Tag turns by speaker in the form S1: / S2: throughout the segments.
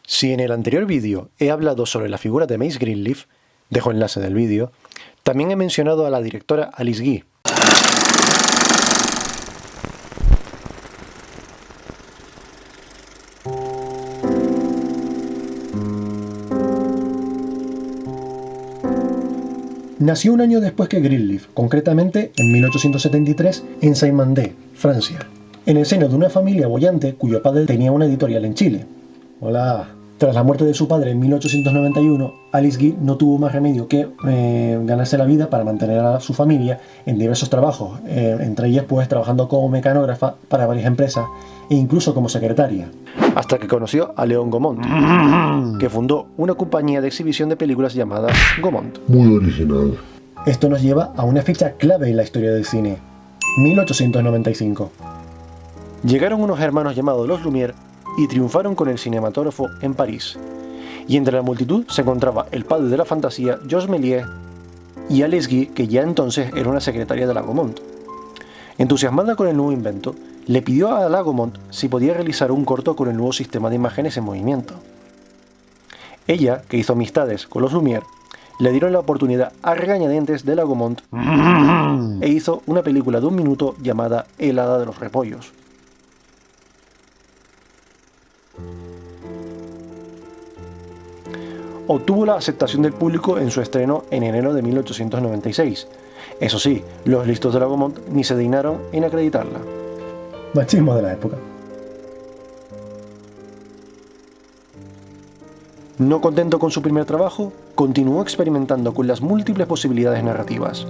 S1: Si en el anterior vídeo he hablado sobre la figura de Mace Greenleaf, dejo enlace del vídeo, también he mencionado a la directora Alice Guy. Nació un año después que Greenleaf, concretamente en 1873 en Saint-Mandé, Francia, en el seno de una familia boyante cuyo padre tenía una editorial en Chile. Hola. Tras la muerte de su padre en 1891, Alice Guy no tuvo más remedio que ganarse la vida para mantener a su familia en diversos trabajos, entre ellas pues trabajando como mecanógrafa para varias empresas e incluso como secretaria. Hasta que conoció a Léon Gaumont, que fundó una compañía de exhibición de películas llamada Gaumont.
S2: Muy original.
S1: Esto nos lleva a una fecha clave en la historia del cine, 1895. Llegaron unos hermanos llamados los Lumière y triunfaron con el cinematógrafo en París. Y entre la multitud se encontraba el padre de la fantasía, Georges Méliès, y Alice Guy, que ya entonces era una secretaria de la Gaumont. Entusiasmada con el nuevo invento, le pidió a la Gaumont si podía realizar un corto con el nuevo sistema de imágenes en movimiento. Ella, que hizo amistades con los Lumière, le dieron la oportunidad a regañadientes de la Gaumont e hizo una película de 1 minuto llamada El hada de los repollos. Obtuvo la aceptación del público en su estreno en enero de 1896. Eso sí, los listos de la Gaumont ni se dignaron en acreditarla. Machismo de la época. No contento con su primer trabajo, continuó experimentando con las múltiples posibilidades narrativas,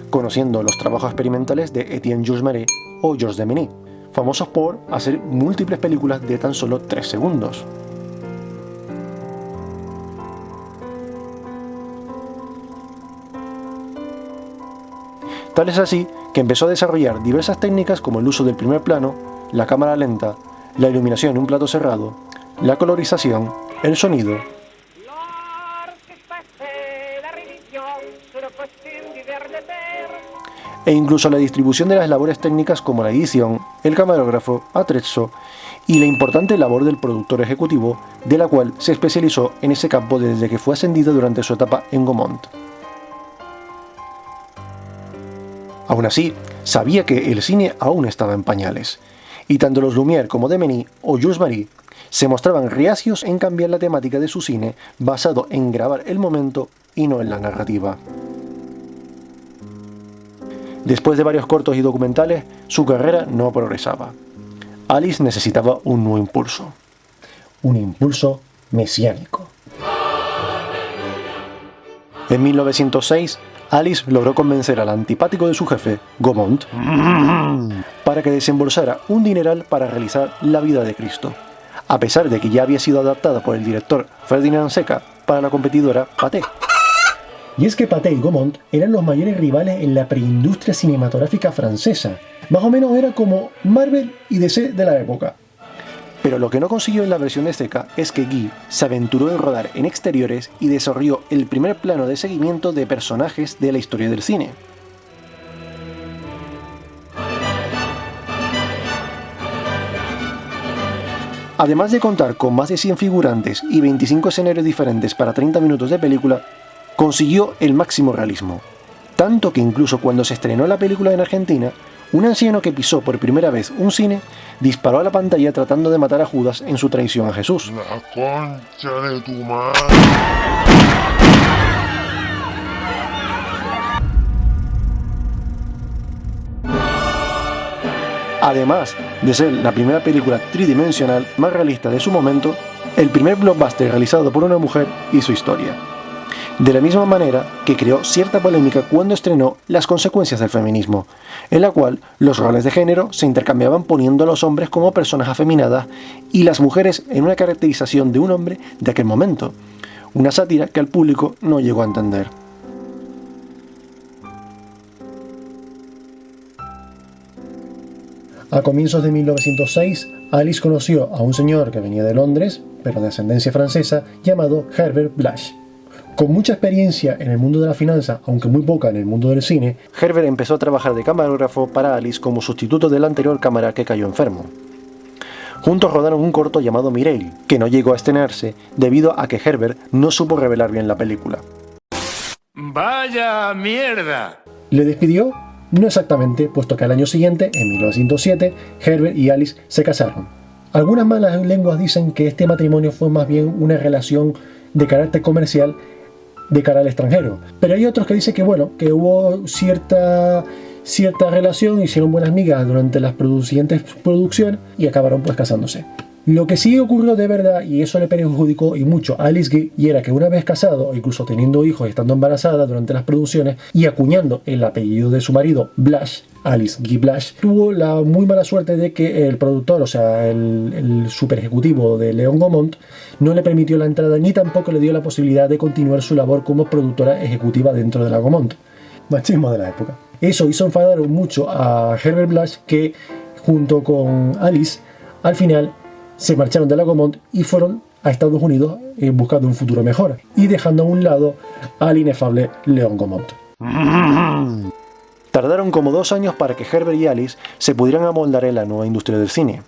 S1: conociendo los trabajos experimentales de Etienne Jules Marais o Georges Demenys, famosos por hacer múltiples películas de tan solo 3 segundos. Tal es así que empezó a desarrollar diversas técnicas como el uso del primer plano, la cámara lenta, la iluminación en un plato cerrado, la colorización, el sonido, e incluso la distribución de las labores técnicas como la edición, el camarógrafo, atrezzo y la importante labor del productor ejecutivo, de la cual se especializó en ese campo desde que fue ascendido durante su etapa en Gaumont. Aún así, sabía que el cine aún estaba en pañales, y tanto los Lumière como Demenys o Jules Marais se mostraban reacios en cambiar la temática de su cine basado en grabar el momento y no en la narrativa. Después de varios cortos y documentales, su carrera no progresaba. Alice necesitaba un nuevo impulso. Un impulso mesiánico. En 1906, Alice logró convencer al antipático de su jefe, Gaumont, para que desembolsara un dineral para realizar La vida de Cristo, a pesar de que ya había sido adaptada por el director Ferdinand Seca para la competidora Pathé. Y es que Pathé y Gaumont eran los mayores rivales en la preindustria cinematográfica francesa. Más o menos era como Marvel y DC de la época. Pero lo que no consiguió en la versión de Seca es que Guy se aventuró en rodar en exteriores y desarrolló el primer plano de seguimiento de personajes de la historia del cine. Además de contar con más de 100 figurantes y 25 escenarios diferentes para 30 minutos de película, consiguió el máximo realismo. Tanto que incluso cuando se estrenó la película en Argentina, un anciano que pisó por primera vez un cine disparó a la pantalla tratando de matar a Judas en su traición a Jesús.
S2: La concha de tu madre.
S1: Además de ser la primera película tridimensional más realista de su momento, el primer blockbuster realizado por una mujer hizo historia. De la misma manera que creó cierta polémica cuando estrenó Las consecuencias del feminismo, en la cual los roles de género se intercambiaban poniendo a los hombres como personas afeminadas y las mujeres en una caracterización de un hombre de aquel momento, una sátira que al público no llegó a entender. A comienzos de 1906, Alice conoció a un señor que venía de Londres, pero de ascendencia francesa, llamado Herbert Blasch. Con mucha experiencia en el mundo de la finanza, aunque muy poca en el mundo del cine, Herbert empezó a trabajar de camarógrafo para Alice como sustituto del anterior cámara que cayó enfermo. Juntos rodaron un corto llamado Mireille, que no llegó a estrenarse debido a que Herbert no supo revelar bien la película.
S3: ¡Vaya mierda!
S1: ¿Le despidió? No exactamente, puesto que al año siguiente, en 1907, Herbert y Alice se casaron. Algunas malas lenguas dicen que este matrimonio fue más bien una relación de carácter comercial de cara al extranjero, pero hay otros que dicen que bueno, que hubo cierta relación, hicieron buenas migas durante las siguientes producciones y acabaron pues casándose. Lo que sí ocurrió de verdad, y eso le perjudicó y mucho a Alice Guy, y era que una vez casado, incluso teniendo hijos y estando embarazada durante las producciones, y acuñando el apellido de su marido, Blash, Alice Guy Blash, tuvo la muy mala suerte de que el productor, o sea, el super ejecutivo de Leon Gaumont, no le permitió la entrada ni tampoco le dio la posibilidad de continuar su labor como productora ejecutiva dentro de la Gaumont. Machismo de la época. Eso hizo enfadar mucho a Herbert Blash, que junto con Alice, al final, se marcharon de la Gaumont y fueron a Estados Unidos buscando un futuro mejor y dejando a un lado al inefable Leon Gaumont. Tardaron como 2 años para que Herbert y Alice se pudieran amoldar en la nueva industria del cine.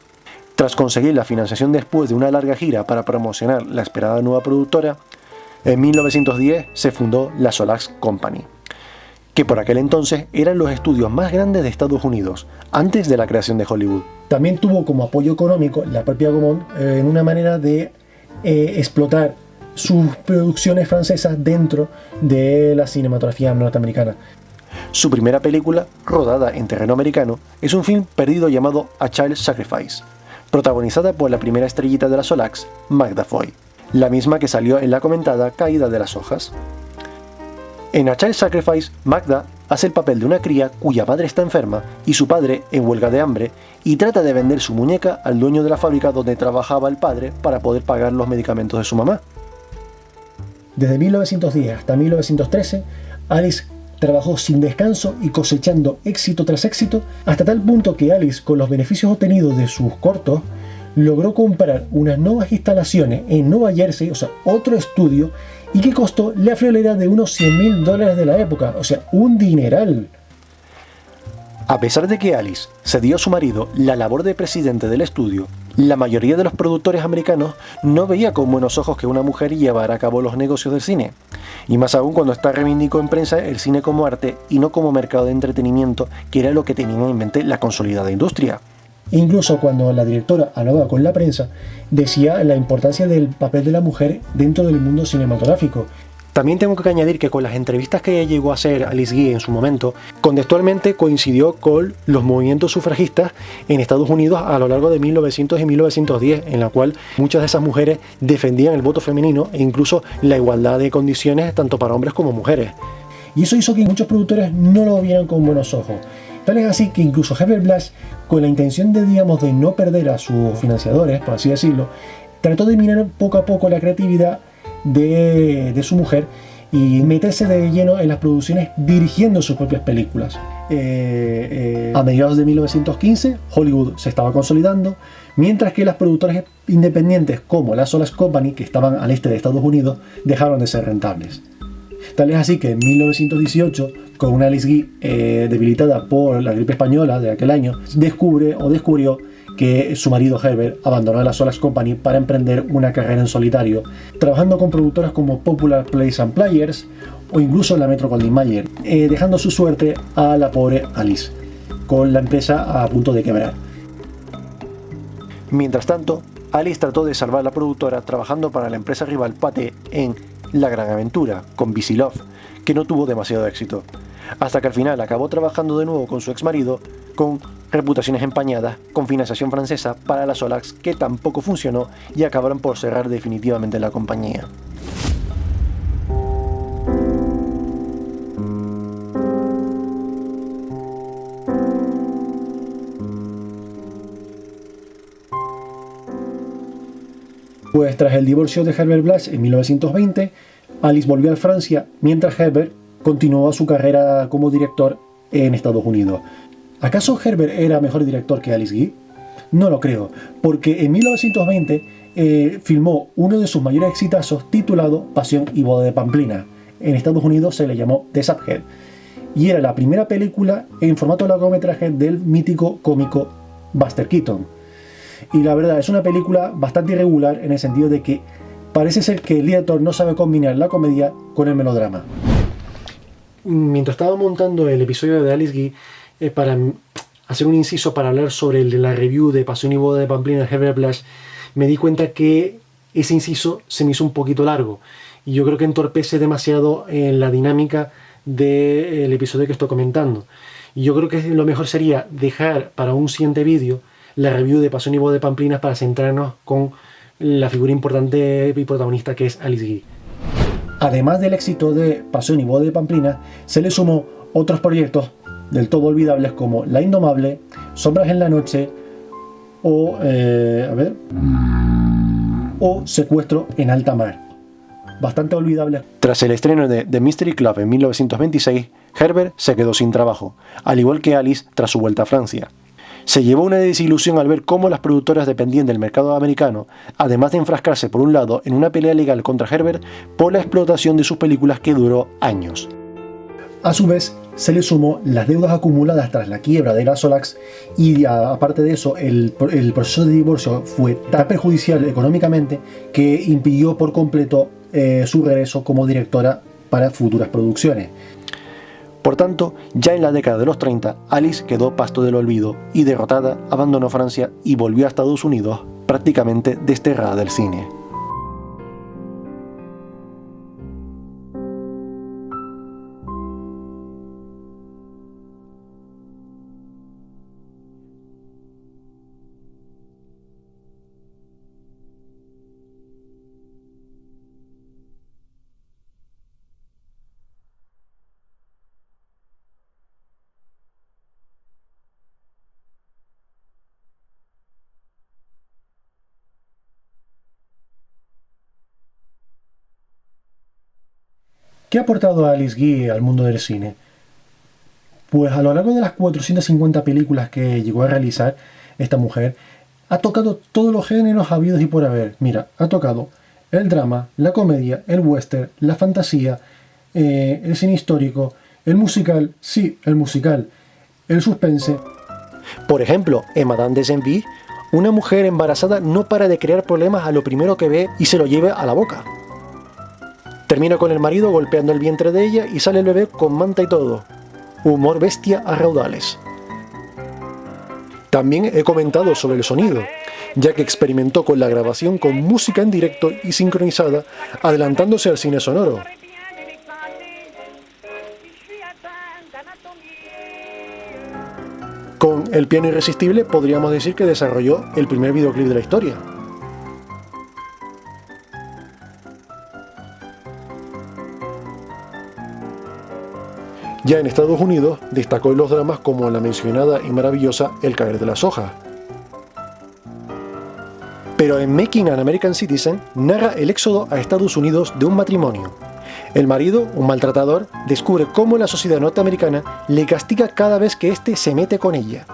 S1: Tras conseguir la financiación después de una larga gira para promocionar la esperada nueva productora, en 1910 se fundó la Solax Company, que por aquel entonces eran los estudios más grandes de Estados Unidos, antes de la creación de Hollywood. También tuvo como apoyo económico la propia Gaumont en una manera de explotar sus producciones francesas dentro de la cinematografía norteamericana. Su primera película, rodada en terreno americano, es un film perdido llamado A Child's Sacrifice, protagonizada por la primera estrellita de la Solax, Magda Foy, la misma que salió en la comentada Caída de las hojas. En A Child's Sacrifice, Magda hace el papel de una cría cuya madre está enferma y su padre en huelga de hambre y trata de vender su muñeca al dueño de la fábrica donde trabajaba el padre para poder pagar los medicamentos de su mamá. Desde 1910 hasta 1913, Alice trabajó sin descanso y cosechando éxito tras éxito, hasta tal punto que Alice, con los beneficios obtenidos de sus cortos, logró comprar unas nuevas instalaciones en Nueva Jersey, o sea, otro estudio, y que costó la friolera de unos $100.000 de la época, o sea, un dineral. A pesar de que Alice cedió a su marido la labor de presidente del estudio, la mayoría de los productores americanos no veía con buenos ojos que una mujer llevara a cabo los negocios del cine, y más aún cuando esta reivindicó en prensa el cine como arte y no como mercado de entretenimiento, que era lo que tenía en mente la consolidada industria. Incluso cuando la directora hablaba con la prensa, decía la importancia del papel de la mujer dentro del mundo cinematográfico. También tengo que añadir que con las entrevistas que llegó a hacer Alice Guy en su momento, contextualmente coincidió con los movimientos sufragistas en Estados Unidos a lo largo de 1900 y 1910, en la cual muchas de esas mujeres defendían el voto femenino e incluso la igualdad de condiciones tanto para hombres como mujeres. Y eso hizo que muchos productores no lo vieran con buenos ojos. Tal es así que incluso Herbert Blash, con la intención de no perder a sus financiadores, por así decirlo, trató de minar poco a poco la creatividad de su mujer y meterse de lleno en las producciones dirigiendo sus propias películas. A mediados de 1915, Hollywood se estaba consolidando, mientras que las productoras independientes como la Solax Company, que estaban al este de Estados Unidos, dejaron de ser rentables. Tal es así que en 1918, con una Alice Guy debilitada por la gripe española de aquel año, descubrió que su marido Herbert abandonó la Solax Company para emprender una carrera en solitario, trabajando con productoras como Popular Plays and Players o incluso la Metro-Goldwyn-Mayer, dejando su suerte a la pobre Alice, con la empresa a punto de quebrar. Mientras tanto, Alice trató de salvar la productora trabajando para la empresa rival Pathé en La Gran Aventura, con Busy Love, que no tuvo demasiado éxito, hasta que al final acabó trabajando de nuevo con su exmarido, con reputaciones empañadas, con financiación francesa para la Solax, que tampoco funcionó y acabaron por cerrar definitivamente la compañía. Pues tras el divorcio de Herbert Blash en 1920, Alice volvió a Francia, mientras Herbert continuó su carrera como director en Estados Unidos. ¿Acaso Herbert era mejor director que Alice Guy? No lo creo, porque en 1920 filmó uno de sus mayores exitazos titulado Pasión y boda de Pamplina. En Estados Unidos se le llamó The Saphead, y era la primera película en formato largometraje del mítico cómico Buster Keaton. y la verdad es una película bastante irregular en el sentido de que parece ser que el director no sabe combinar la comedia con el melodrama. Mientras estaba montando el episodio de Alice Guy, para hacer un inciso para hablar sobre la review de Pasión y Boda de Pamplina de Herbert Blasch, me di cuenta que ese inciso se me hizo un poquito largo y yo creo que entorpece demasiado en la dinámica del episodio que estoy comentando. Y yo creo que lo mejor sería dejar para un siguiente vídeo la review de Pasión y Boda de Pamplina para centrarnos con la figura importante y protagonista que es Alice Guy. Además del éxito de Pasión y Boda de Pamplina, se le sumó otros proyectos del todo olvidables como La Indomable, Sombras en la Noche o Secuestro en Alta Mar. Bastante olvidables. Tras el estreno de The Mystery Club en 1926, Herbert se quedó sin trabajo, al igual que Alice tras su vuelta a Francia. Se llevó una desilusión al ver cómo las productoras dependían del mercado americano, además de enfrascarse por un lado en una pelea legal contra Herbert por la explotación de sus películas que duró años. A su vez, se le sumó las deudas acumuladas tras la quiebra de la Solax y aparte de eso, el proceso de divorcio fue tan perjudicial económicamente que impidió por completo su regreso como directora para futuras producciones. Por tanto, ya en la década de los 30, Alice quedó pasto del olvido y derrotada abandonó Francia y volvió a Estados Unidos prácticamente desterrada del cine. ¿Qué ha aportado Alice Guy al mundo del cine? Pues a lo largo de las 450 películas que llegó a realizar esta mujer, ha tocado todos los géneros habidos y por haber. Mira, ha tocado el drama, la comedia, el western, la fantasía, el cine histórico, el musical, el suspense. Por ejemplo, en Madame de Genlis, una mujer embarazada no para de crear problemas a lo primero que ve y se lo lleve a la boca. Termina con el marido golpeando el vientre de ella y sale el bebé con manta y todo. Humor bestia a raudales. También he comentado sobre el sonido, ya que experimentó con la grabación con música en directo y sincronizada, adelantándose al cine sonoro. Con El piano irresistible podríamos decir que desarrolló el primer videoclip de la historia. Ya en Estados Unidos destacó en los dramas como la mencionada y maravillosa El caer de las hojas. Pero en Making an American Citizen narra el éxodo a Estados Unidos de un matrimonio. El marido, un maltratador, descubre cómo la sociedad norteamericana le castiga cada vez que éste se mete con ella.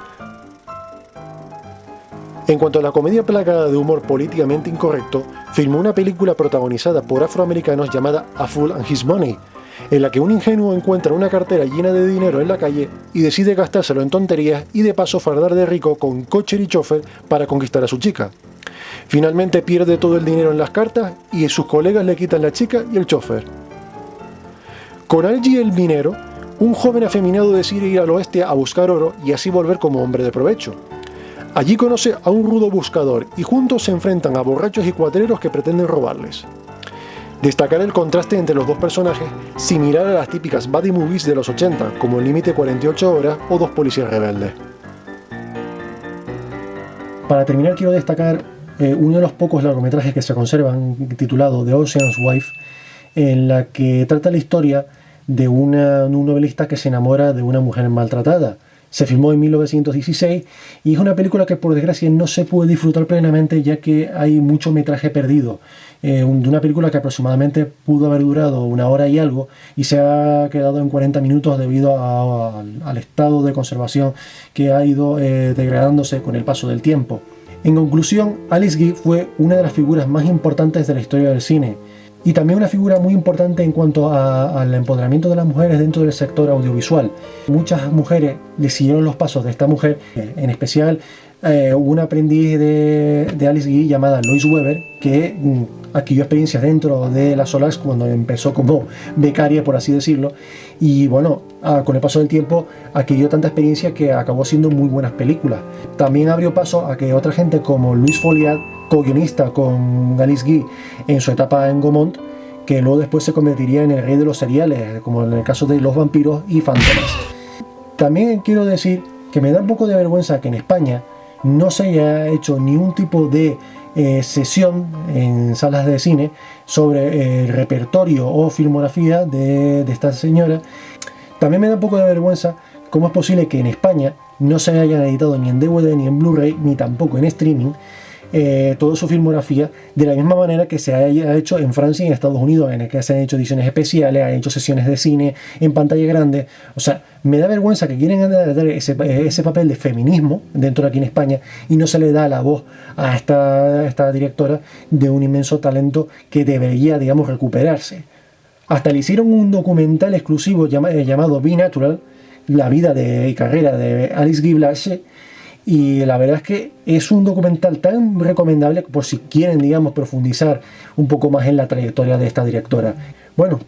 S1: En cuanto a la comedia plagada de humor políticamente incorrecto, filmó una película protagonizada por afroamericanos llamada A Fool and His Money, en la que un ingenuo encuentra una cartera llena de dinero en la calle y decide gastárselo en tonterías y de paso fardar de rico con coche y chofer para conquistar a su chica. Finalmente pierde todo el dinero en las cartas y sus colegas le quitan la chica y el chofer. Con Algie el minero, un joven afeminado decide ir al oeste a buscar oro y así volver como hombre de provecho. Allí conoce a un rudo buscador y juntos se enfrentan a borrachos y cuatreros que pretenden robarles. Destacar el contraste entre los dos personajes, similar a las típicas buddy movies de los 80, como El límite 48 horas o Dos policías rebeldes. Para terminar quiero destacar uno de los pocos largometrajes que se conservan, titulado The Ocean's Wife, en la que trata la historia de un novelista que se enamora de una mujer maltratada. Se filmó en 1916 y es una película que por desgracia no se puede disfrutar plenamente ya que hay mucho metraje perdido. De una película que aproximadamente pudo haber durado 1 hora y algo y se ha quedado en 40 minutos debido al estado de conservación que ha ido degradándose con el paso del tiempo. En conclusión, Alice Guy fue una de las figuras más importantes de la historia del cine y también una figura muy importante en cuanto al empoderamiento de las mujeres dentro del sector audiovisual. Muchas mujeres le siguieron los pasos de esta mujer, en especial una aprendiz de Alice Guy llamada Lois Weber, que adquirió experiencias dentro de las Solax cuando empezó como becaria, por así decirlo, y bueno, con el paso del tiempo adquirió tanta experiencia que acabó siendo muy buenas películas. También abrió paso a que otra gente como Louis Folliat, co-guionista con Alice Guy en su etapa en Gaumont, que luego después se convertiría en el rey de los seriales, como en el caso de Los vampiros y Fantomas. También quiero decir que me da un poco de vergüenza que en España no se haya hecho ni un tipo de sesión en salas de cine sobre el repertorio o filmografía de esta señora. También me da un poco de vergüenza cómo es posible que en España no se hayan editado ni en DVD ni en Blu-ray ni tampoco en streaming toda su filmografía, de la misma manera que se haya hecho en Francia y en Estados Unidos, en el que se han hecho ediciones especiales, han hecho sesiones de cine en pantalla grande. O sea, me da vergüenza que quieren dar ese papel de feminismo dentro de aquí en España y no se le da la voz a esta directora de un inmenso talento que debería, digamos, recuperarse. Hasta le hicieron un documental exclusivo llamado Be Natural, la vida y carrera de Alice Guy Blaché. Y la verdad es que es un documental tan recomendable por si quieren, digamos, profundizar un poco más en la trayectoria de esta directora. Bueno,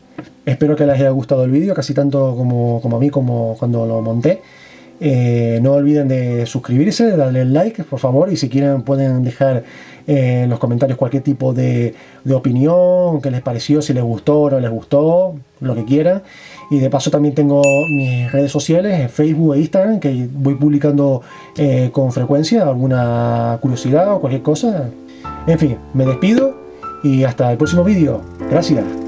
S1: espero que les haya gustado el vídeo, casi tanto como a mí, como cuando lo monté. No olviden de suscribirse, de darle like, por favor, y si quieren pueden dejar en los comentarios cualquier tipo de opinión, qué les pareció, si les gustó o no les gustó, lo que quieran. Y de paso también tengo mis redes sociales, en Facebook e Instagram, que voy publicando con frecuencia alguna curiosidad o cualquier cosa. En fin, me despido y hasta el próximo vídeo. Gracias.